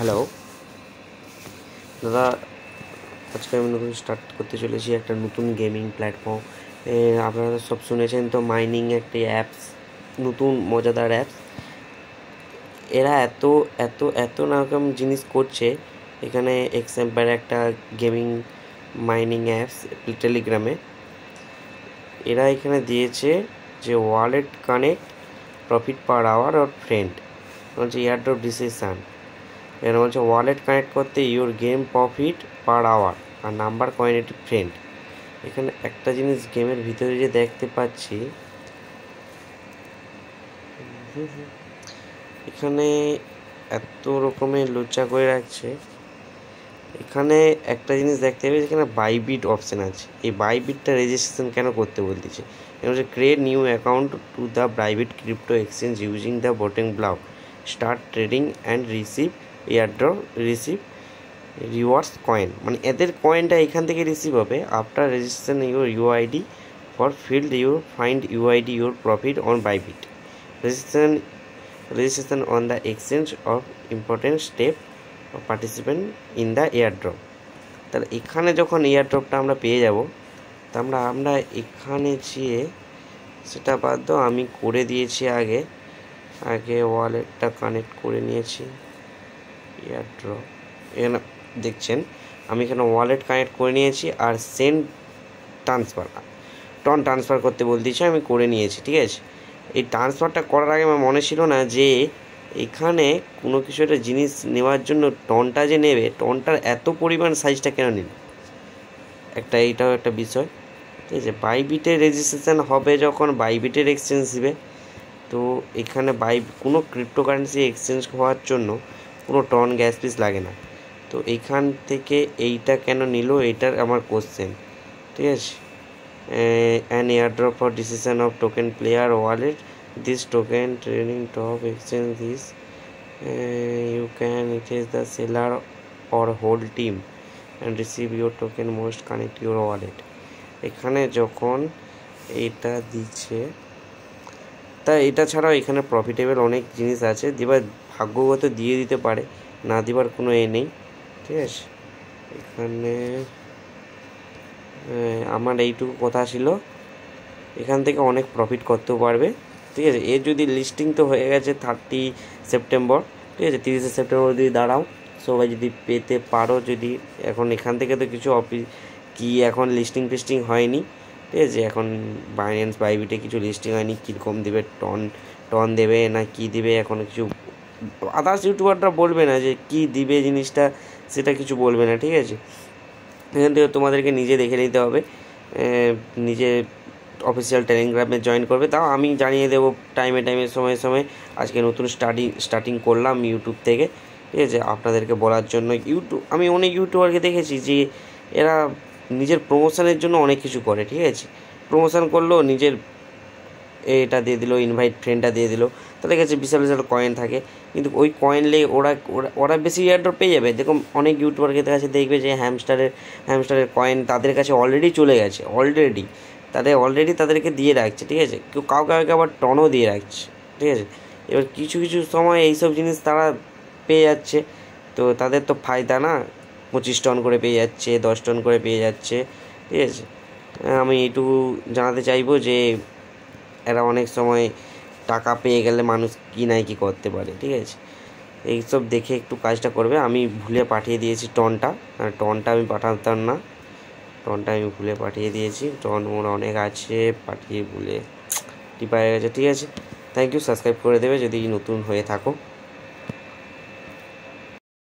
Hello দাদা, আজকে আমি নতুন স্টার্ট করতে চলেছি একটা নতুন গেমিং প্ল্যাটফর্ম। আপনারা সব শুনেছেন তো, মাইনিং একটি অ্যাপস, নতুন মজাদার অ্যাপস। এরা এত এত এত রকম জিনিস করছে। এখানে এক্সাম্পল একটা গেমিং মাইনিং অ্যাপস টেলিগ্রামে এরা এখানে দিয়েছে যে wallet connect, profit per hour or friend, হচ্ছে এয়ারড্রপ ডিসিশন। এর হচ্ছে ওয়ালেট কানেক্ট করতে your game profit per hour আর নাম্বার কয়েনেটি ফ্রেন্ড। এখানে একটা জিনিস গেমের ভিতরে যে দেখতে পাচ্ছি, এখানে এত রকমের লোচা করে রাখছে। এখানে একটা জিনিস দেখতে হবে, এখানে বাইবিট অপশান আছে। এই বাইবিটটা রেজিস্ট্রেশন কেন করতে বলতেছে? এটা হচ্ছে create new account to the Bybit crypto exchange using the bottom below, start trading and receive airdrop, receive rewards coin. মানে এদের কয়েনটা এখান থেকে রিসিভ হবে। After registration your UID for field your find UID your profit on Bybit. Registration on the exchange of important step participant in the airdrop. তাহলে এখানে যখন এয়ারড্রপটা আমরা পেয়ে যাব, তা আমরা এখানে যেয়ে, সেটা বাদ দাও, আমি করে দিয়েছি আগে ওয়ালেটটা কানেক্ট করে নিয়েছি। এয়ারড্রপ এখানে দেখছেন, আমি এখানে ওয়ালেট কানেক্ট করে নিয়েছি আর সেন্ড ট্রান্সফার করতে বলতেছি, আমি করে নিয়েছি। ঠিক আছে, এই ট্রান্সফারটা করার আগে আমার মনে ছিল না যে এখানে কোনো কিছু একটা জিনিস নেওয়ার জন্য টনটা যে নেবে, টনটার এত পরিমাণ সাইজটা কেন নিল, এইটাও একটা বিষয়। ঠিক আছে, বাইবিটের রেজিস্ট্রেশন হবে যখন বাইবিটের এক্সচেঞ্জ দিবে। তো এখানে কোনো ক্রিপ্টোকারেন্সি এক্সচেঞ্জ হওয়ার জন্য কোনো টন গ্যাস পিস লাগে না। তো এইখান থেকে এইটা কেন নিল, এইটার আমার কোশ্চেন। ঠিক আছে, an airdrop for decision of token player wallet, this token trading top exchange this, you can it the seller or whole team and receive your token most connect your wallet. এখানে যখন এইটা দিচ্ছে, তা এটা ছাড়াও এখানে প্রফিটেবল অনেক জিনিস আছে। দিবার ভাগ্যগত দিয়ে দিতে পারে, না দিবার কোনো নেই। ঠিক আছে, এখানে আমার এইটুকু কথা ছিল। এখান থেকে অনেক প্রফিট করতেও পারবে। ঠিক আছে, এর যদি লিস্টিং তো হয়ে গেছে 30 সেপ্টেম্বর। ঠিক আছে, 30 সেপ্টেম্বর যদি দাঁড়াও, সবাই যদি পেতে পারো, যদি এখন এখান থেকে তো কিছু এখন লিস্টিং হয়নি। ঠিক আছে, এখন বাইন্যান্স বাইবিটে কিছু লিস্টিং হয়নি, কীরকম দেবে, টন দেবে না কি দেবে, এখন কিছু আদার্স ইউটিউবাররা বলবে না যে কি দিবে জিনিসটা, সেটা কিছু বলবে না। ঠিক আছে, এখান থেকে তোমাদেরকে নিজে দেখে নিতে হবে, নিজে অফিসিয়াল টেলিগ্রামে জয়েন করবে। তাও আমি জানিয়ে দেবো টাইমে সময়ে। আজকে নতুন স্টার্টিং করলাম ইউটিউব থেকে। ঠিক আছে, আপনাদেরকে বলার জন্য। আমি অনেক ইউটিউবারকে দেখেছি যে এরা নিজের প্রমোশনের জন্য অনেক কিছু করে। ঠিক আছে, প্রমোশন করলো, নিজের এটা দিয়ে দিল, ইনভাইট ফ্রেন্ডটা দিয়ে দিল, তাদের কাছে বিশাল কয়েন থাকে। কিন্তু ওই কয়েন নিয়ে ওরা বেশি এয়ারড্রপ পেয়ে যাবে। দেখুন, অনেক ইউটিউবারকে কাছে দেখবে যে হ্যামস্টারের কয়েন তাদের কাছে অলরেডি চলে গেছে, তাদেরকে দিয়ে রাখছে। ঠিক আছে, কাউকে আবার টনও দিয়ে রাখছে। ঠিক আছে, এবার কিছু সময় এইসব জিনিস তারা পেয়ে যাচ্ছে, তো তাদের তো ফায়দা না। 25 টন করে পেয়ে যাচ্ছে, 10 টন করে পেয়ে যাচ্ছে। ঠিক আছে, আমি এইটুকু জানাতে চাইবো যে এরা অনেক সময় টাকা পেয়ে গেলে মানুষ কি করতে পারে। ঠিক আছে, এইসব দেখে একটু কাজটা করবে। আমি ভুলে পাঠিয়ে দিয়েছি টনটা আমি পাঠাতাম না, টনটা আমি ভুলে পাঠিয়ে দিয়েছি। টন মোর অনেক আছে, ভুলে টিপা হয়ে গেছে। ঠিক আছে, থ্যাংক ইউ। সাবস্ক্রাইব করে দেবে যদি নতুন হয়ে থাকো।